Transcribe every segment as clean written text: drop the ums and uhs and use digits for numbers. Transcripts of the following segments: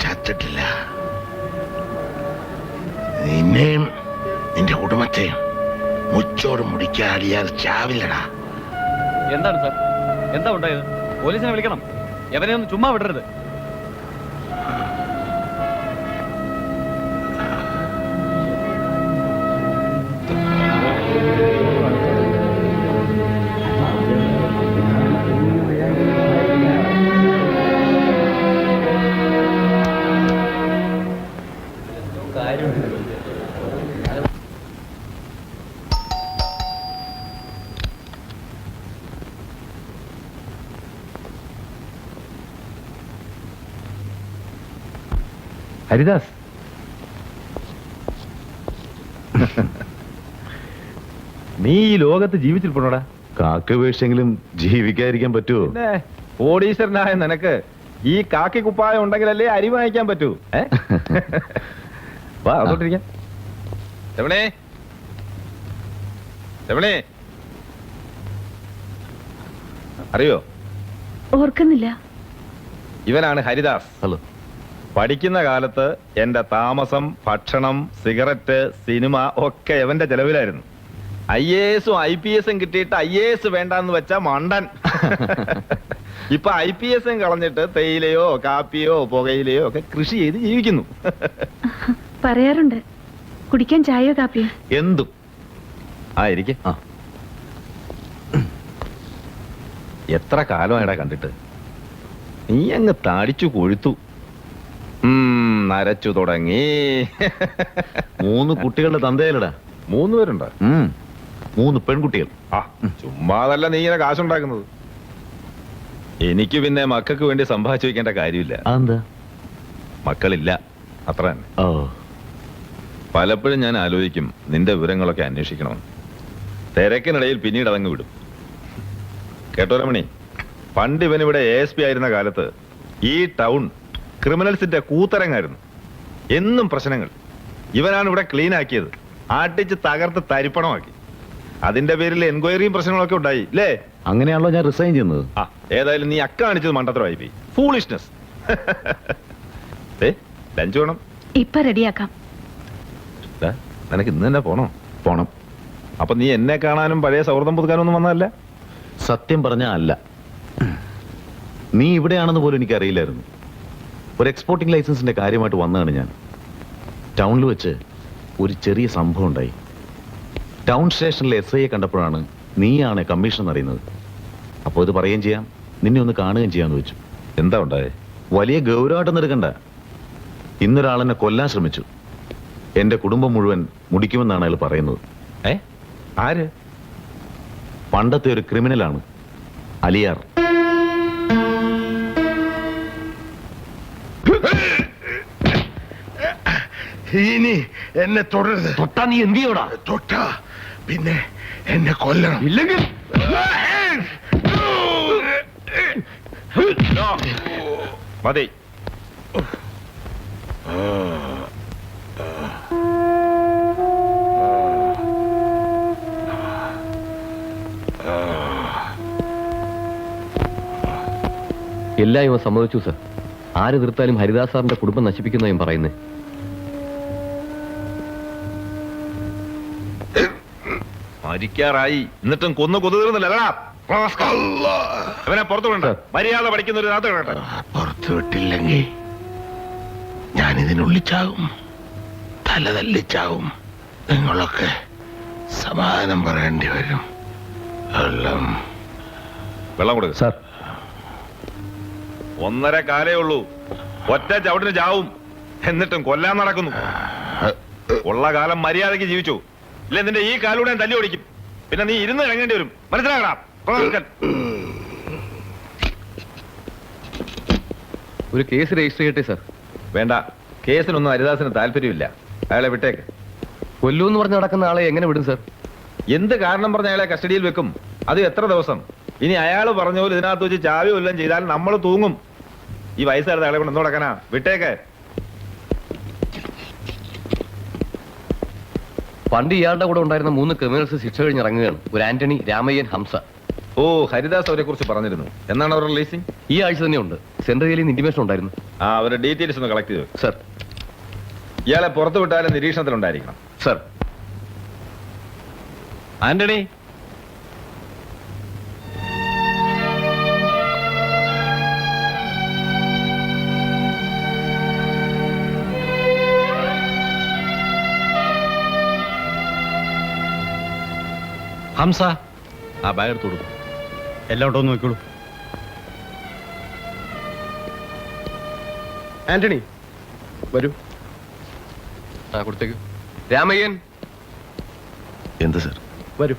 ചത്തിട്ടില്ല. നിന്നെയും നിന്റെ കുടുംബത്തെയും മുച്ചോട് മുടിക്കാൻ അലിയാർ ചാവില്ലടാ. എന്താണ് സാർ, എന്താ ഉണ്ടായത്? പോലീസിനെ വിളിക്കണം. എവനെ ഒന്ന് ചുമ്മാ വിടരുത്. ഹരിദാസ്, നീ ഈ ലോകത്ത് ജീവിച്ചിരിപ്പണോടാ? കാക്ക വീഴ്ചെങ്കിലും ജീവിക്കാതിരിക്കാൻ പറ്റുമോ? പിന്നെ കോടീശ്വരനായ നിനക്ക് ഈ കാക്കി കുപ്പായം ഉണ്ടെങ്കിലല്ലേ അരി വാങ്ങിക്കാൻ പറ്റൂ. വാ, അതോട്ടിരിക്കാം. രമണേ, രമണേ, അറിയോ? ഓർക്കുന്നില്ല. ഇവനാണ് ഹരിദാസ്. ഹലോ. പഠിക്കുന്ന കാലത്ത് എന്റെ താമസം, ഭക്ഷണം, സിഗരറ്റ്, സിനിമ ഒക്കെ എവന്റെ ചെലവിലായിരുന്നു. IAS IPS കിട്ടിയിട്ട് IAS വേണ്ടെന്ന് വെച്ച മണ്ടൻ. ഇപ്പൊ IPS കളഞ്ഞിട്ട് തേയിലയോ കാപ്പിയോ പുകയിലയോ ഒക്കെ കൃഷി ചെയ്ത് ജീവിക്കുന്നു. പറയാറുണ്ട്, കുടിക്കാൻ ചായയോ കാപ്പിയോ എന്തും. ഇരിക്കെ. എത്ര കാലമായിടാ കണ്ടിട്ട്. നീ അങ്ങ് താടിച്ചു കൊഴുത്തു, നരച്ചു തുടങ്ങി. 3 കുട്ടികളുടെ തന്തയിലടാ. 3 പേരുണ്ടോ? 3 പെൺകുട്ടികൾ. ചുമ്മാതല്ല നീ ഇങ്ങനെ കാശുണ്ടാക്കുന്നത്. എനിക്ക് പിന്നെ മക്കൾക്ക് വേണ്ടി സമ്പാദിച്ചു വെക്കേണ്ട കാര്യമില്ല. അതെന്താ? മക്കളില്ല, അത്ര തന്നെ. ഓ, പലപ്പോഴും ഞാൻ ആലോചിക്കും നിന്റെ വിവരങ്ങളൊക്കെ അന്വേഷിക്കണമെന്ന്. തിരക്കിനിടയിൽ പിന്നീട് അതങ്ങ് വിടും. കേട്ടോ രമണി, പണ്ട് ഇവനിവിടെ ASP ആയിരുന്ന കാലത്ത് ഈ ടൗൺ ക്രിമിനൽസിന്റെ കൂത്തരങ്ങായിരുന്നു. എന്നും പ്രശ്നങ്ങൾ. ഇവനാണ് ഇവിടെ ക്ലീൻ ആക്കിയത്, ആട്ടിച്ച് തകർത്ത് തരിപ്പണമാക്കി. അതിന്റെ പേരിൽ എൻക്വയറിയും പ്രശ്നങ്ങളൊക്കെ ഉണ്ടായി അല്ലേ? അങ്ങനെയാണല്ലോ ഞാൻ റിസൈൻ ചെയ്യുന്നത്. ഏതായാലും നീ കാണിച്ചത് മണ്ടത്തരമായി പോയി. ഫൂളിഷ്നെസ്. ലഞ്ച് വേണം. ഇപ്പൊ റെഡിയാക്കാം. നിനക്ക് ഇന്ന് തന്നെ പോണം. അപ്പൊ നീ എന്നെ കാണാനും പഴയ സൗഹൃദം പുതുക്കാനും ഒന്നും വന്നതല്ല? സത്യം പറഞ്ഞ അല്ല. നീ ഇവിടെയാണെന്ന് പോലും എനിക്കറിയില്ലായിരുന്നു. ഒരു എക്സ്പോർട്ടിംഗ് ലൈസൻസിന്റെ കാര്യമായിട്ട് വന്നതാണ് ഞാൻ. ടൗണിൽ വെച്ച് ഒരു ചെറിയ സംഭവം ഉണ്ടായി. ടൗൺ സ്റ്റേഷനിലെ SIയെ കണ്ടപ്പോഴാണ് നീയാണ് കമ്മീഷൻ അറിയുന്നത്. അപ്പോൾ ഇത് പറയുകയും ചെയ്യാം, നിന്നെ ഒന്ന് കാണുകയും ചെയ്യാന്ന് വെച്ചു. എന്താ ഉണ്ടായേ? വലിയ ഗൗരവമായിട്ടൊന്നും എടുക്കണ്ട. ഇന്നൊരാളെന്നെ കൊല്ലാൻ ശ്രമിച്ചു. എന്റെ കുടുംബം മുഴുവൻ മുടിക്കുമെന്നാണ് അയാൾ പറയുന്നത്. ആര്? പണ്ടത്തെ ഒരു ക്രിമിനലാണ്, അലിയാർ. ഇനി എന്നെ തൊടരുത്. തൊട്ടാ നീ എന്ത് ചെയ്യോടാ? തൊട്ടാ പിന്നെ എന്നെ കൊല്ലണം. ഇല്ലെങ്കിൽ മതി. എല്ലാം ഇവ സമ്മതിച്ചു സർ. ആര് തീർത്താലും ഹരിദാസ് സാറിന്റെ കുടുംബം നശിപ്പിക്കുന്നതും പറയുന്നേ. മരിക്കാറായി, എന്നിട്ടും കൊന്നു കൊതുകുന്നില്ലടാ. അവനെ പുറത്തു വിടണ്ട. മര്യാദ പഠിക്കുന്ന ഒരു നാട്ട് കേട്ടെ. പുറത്തു വിട്ടില്ലെങ്കിൽ ഞാനിതിനുള്ളിൽ ചാകും, തല തല്ലിച്ചാവും. നിങ്ങളൊക്കെ സമാധാനം പറയേണ്ടി വരും. വെള്ളം കൊടുക്ക സാർ. 1.5 കാലേ ഉള്ളൂ. ഒറ്റ ചവിട്ടിന് ചാവും, എന്നിട്ടും കൊല്ലാൻ നടക്കുന്നു. ഉള്ള കാലം മര്യാദയ്ക്ക് ജീവിച്ചു. ഇല്ല നിന്റെ ഈ കാലൂടെ തല്ലി ഓടിക്കും. പിന്നെ നീ ഇരുന്ന് ഇറങ്ങേണ്ടി വരും. മനസ്സിലാകണം. ഒരു കേസ് രജിസ്റ്റർ ചെയ്യട്ടെ സാർ? വേണ്ട, കേസിനൊന്നും ഹരിദാസിന് താല്പര്യമില്ല. അയാളെ വിട്ടേക്ക്. കൊല്ലൂന്ന് പറഞ്ഞ് നടക്കുന്ന ആളെ എങ്ങനെ വിടും സാർ? എന്ത് കാരണം പറഞ്ഞ അയാളെ കസ്റ്റഡിയിൽ വെക്കും? അത് എത്ര ദിവസം? ഇനി അയാൾ പറഞ്ഞ പോലെ ഇതിനകത്ത് വെച്ച് ചാവി വല്ലതും ചെയ്താൽ നമ്മൾ തൂങ്ങും. ഈ വയസ്സായിരുന്ന അയാളെ കൊണ്ട് നടക്കാനാ? വിട്ടേക്ക്. പണ്ട് ഇയാളുടെ കൂടെ ഉണ്ടായിരുന്ന 3 ക്രിമിനൽസ് ശിക്ഷ കഴിഞ്ഞ് ഇറങ്ങുകയാണ്. ഒരു ആന്റണി, രാമയ്യൻ, ഹംസ. ഓ, ഹരിദാസ് അവരെ കുറിച്ച് പറഞ്ഞിരുന്നു. എന്നാണ് അവർ റിലീസിംഗ്? ഈ ആഴ്ച തന്നെ ഉണ്ട്. സെൻട്രൽ ജയിലിൽ നിന്ന് ഇന്റിമേഷൻ ഉണ്ടായിരുന്നു. ആ, അവരുടെ ഡീറ്റെയിൽസ് ഒന്ന് കളക്ട് ചെയ്തു. സർ. ഇയാളെ പുറത്തു വിട്ടാലും നിരീക്ഷണത്തിലുണ്ടായിരിക്കണം. സർ. ആന്റണി, ഹംസ, ആ ബാഗ് എടുത്തു കൊടുക്കും. എല്ലാം ഉണ്ടോ എന്ന് നോക്കിക്കോളൂ. ആന്റണി വരൂ. ആ, കൊടുത്തേക്ക്. രാമയ്യൻ എന്ത് സർ? വരൂ.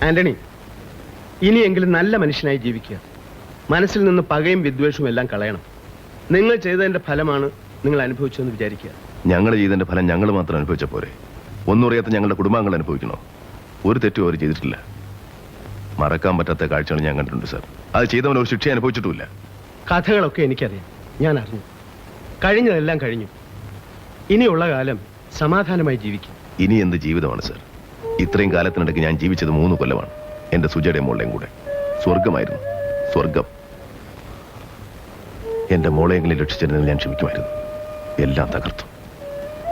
ആന്റണി, ഇനിയെങ്കിലും നല്ല മനുഷ്യനായി ജീവിക്കുക. മനസ്സിൽ നിന്ന് പകയും വിദ്വേഷവും എല്ലാം കളയണം. നിങ്ങൾ ചെയ്തതിന്റെ ഫലമാണ് നിങ്ങൾ അനുഭവിച്ചതെന്ന് വിചാരിക്കുക. ഞങ്ങൾ ചെയ്തതിന്റെ ഫലം ഞങ്ങൾ മാത്രം അനുഭവിച്ച പോരെ? ഒന്നും അറിയാത്ത ഞങ്ങളുടെ കുടുംബാംഗങ്ങൾ അനുഭവിക്കണോ? ഒരു തെറ്റും അവർ ചെയ്തിട്ടില്ല. മറക്കാൻ പറ്റാത്ത കാഴ്ചകൾ ഞാൻ കണ്ടിട്ടുണ്ട് സാർ. അത് ചെയ്തവൻ ഒരു ശിക്ഷ അനുഭവിച്ചിട്ടുമില്ല. കഥകളൊക്കെ എനിക്കറിയാം, ഞാൻ അറിഞ്ഞു. കഴിഞ്ഞതെല്ലാം കഴിഞ്ഞു. ഇനിയുള്ള കാലം സമാധാനമായി ജീവിക്കും. ഇനി എന്ത് ജീവിതമാണ് സാർ? ഇത്രയും കാലത്തിനിടയ്ക്ക് ഞാൻ ജീവിച്ചത് 3 കൊല്ലമാണ്. എന്റെ സുജയുടെ മോളെയും കൂടെ. സ്വർഗമായിരുന്നു, സ്വർഗം. എന്റെ മോളെയെങ്കിലും രക്ഷിച്ചിരുന്നെങ്കിൽ ഞാൻ ക്ഷമിക്കുമായിരുന്നു. എല്ലാം തകർത്തു.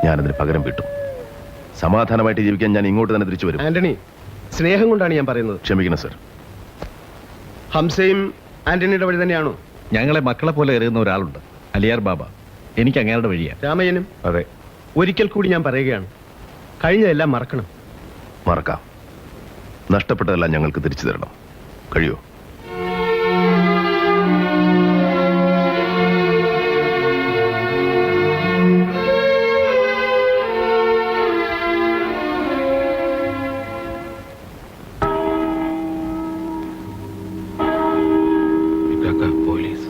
ഞാനതിന് പകരം വിട്ടും. സമാധാനമായിട്ട് ജീവിക്കാൻ ഞാൻ ഇങ്ങോട്ട് തന്നെ തിരിച്ചു വരും. ആന്റണി, സ്നേഹം കൊണ്ടാണ് ഞാൻ പറയുന്നത്. ക്ഷമിക്കണം സാർ. ഹംസയും ആന്റണിയുടെ വഴി തന്നെയാണോ? ഞങ്ങളെ മക്കളെ പോലെ എറിയുന്ന ഒരാളുണ്ട്, അലിയാർ ബാബ. എനിക്ക് അങ്ങേരുടെ വഴിയാ. രാമയ്യനും? അതെ. ഒരിക്കൽ കൂടി ഞാൻ പറയുകയാണ്, കഴിഞ്ഞതെല്ലാം മറക്കണം. മറക്കാം. നഷ്ടപ്പെട്ടതെല്ലാം ഞങ്ങൾക്ക് തിരിച്ചു തരണം. കഴിയോ? പോലീസ്.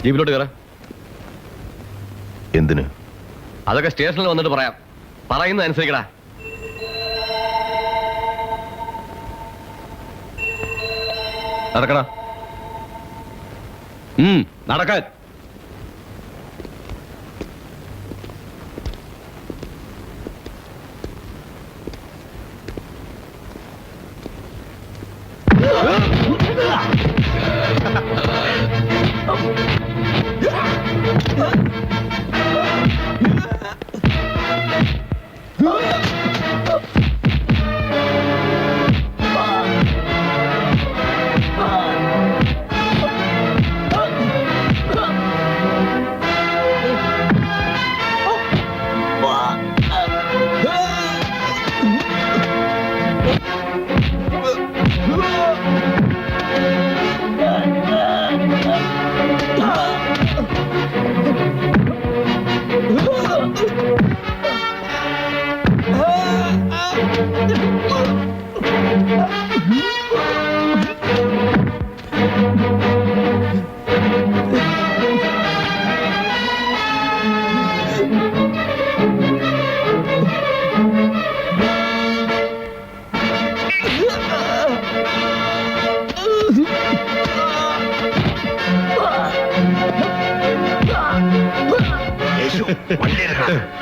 ജീപ്പിലോട്ട് കയറാം. എന്തിന്? അതൊക്കെ സ്റ്റേഷനിൽ വന്നിട്ട് പറയാം. പറയുന്നത് അനുസരിക്കടാ. നടക്കടാ. നടക്കാൻ. വണ്ടിയെടുക്കാം.